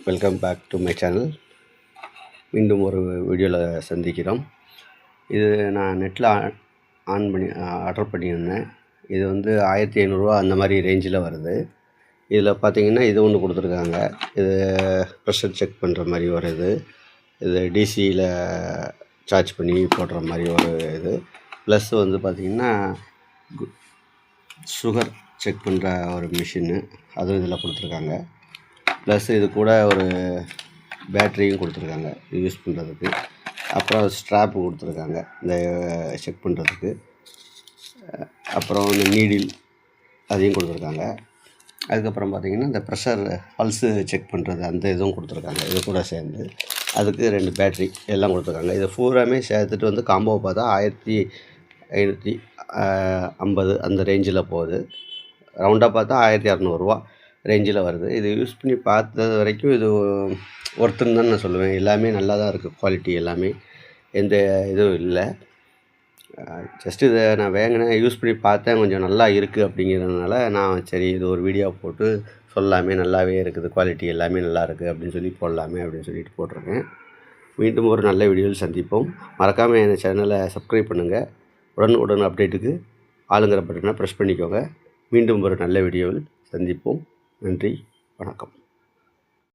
Welcome back to my channel. மீண்டும் ஒரு வீடியோவில் சந்திக்கிறோம். இது நான் நெட்டில் ஆர்டர் பண்ணியிருந்தேன். இது வந்து 1500 அந்த மாதிரி ரேஞ்சில் வருது. இதில் பார்த்தீங்கன்னா இது ஒன்று கொடுத்துருக்காங்க. இது ப்ரெஷர் செக் பண்ணுற மாதிரி வருது. இது டிசியில் சார்ஜ் பண்ணி போடுற மாதிரி ஒரு இது. ப்ளஸ் வந்து பார்த்திங்கன்னா சுகர் செக் பண்ணுற ஒரு மிஷினு அதுவும் இதில் கொடுத்துருக்காங்க. ப்ளஸ் இது கூட ஒரு பேட்ரியும் கொடுத்துருக்காங்க இது யூஸ் பண்ணுறதுக்கு. அப்புறம் ஸ்ட்ராப்பு கொடுத்துருக்காங்க இந்த செக் பண்ணுறதுக்கு. அப்புறம் இந்த நீடில் அதையும் கொடுத்துருக்காங்க. அதுக்கப்புறம் பார்த்திங்கன்னா இந்த ப்ரெஷர் பல்ஸு செக் பண்ணுறது அந்த இதுவும் கொடுத்துருக்காங்க. இது கூட சேர்ந்து அதுக்கு 2 பேட்ரி எல்லாம் கொடுத்துருக்காங்க. இது பூராமே சேர்த்துட்டு வந்து காம்போ பார்த்தா 1550 அந்த ரேஞ்சில் போகுது. ரவுண்டாக பார்த்தா 1200 ரேஞ்சில் வருது. இது யூஸ் பண்ணி பார்த்தது வரைக்கும் இது ஒர்த்துன்னு தான் நான் சொல்லுவேன். எல்லாமே நல்லா தான் இருக்குது. குவாலிட்டி எல்லாமே எந்த இதுவும் இல்லை. ஜஸ்ட்டு இதை நான் வாங்கினேன், யூஸ் பண்ணி பார்த்தேன், கொஞ்சம் நல்லா இருக்குது அப்படிங்கிறதுனால நான் சரி இது ஒரு வீடியோ போட்டு சொல்லாமே, நல்லாவே இருக்குது, குவாலிட்டி எல்லாமே நல்லா இருக்குது அப்படின்னு சொல்லி போடலாமே அப்படின்னு சொல்லிட்டு போட்டிருக்கேன். மீண்டும் ஒரு நல்ல வீடியோவில் சந்திப்போம். மறக்காமல் என் சேனலை சப்ஸ்கிரைப் பண்ணுங்கள். உடனுக்குடன் அப்டேட்டுக்கு ஆளுங்கிற பட்டனை ப்ரெஸ் பண்ணிக்கோங்க. மீண்டும் ஒரு நல்ல வீடியோவில் சந்திப்போம். நன்றி, வணக்கம்.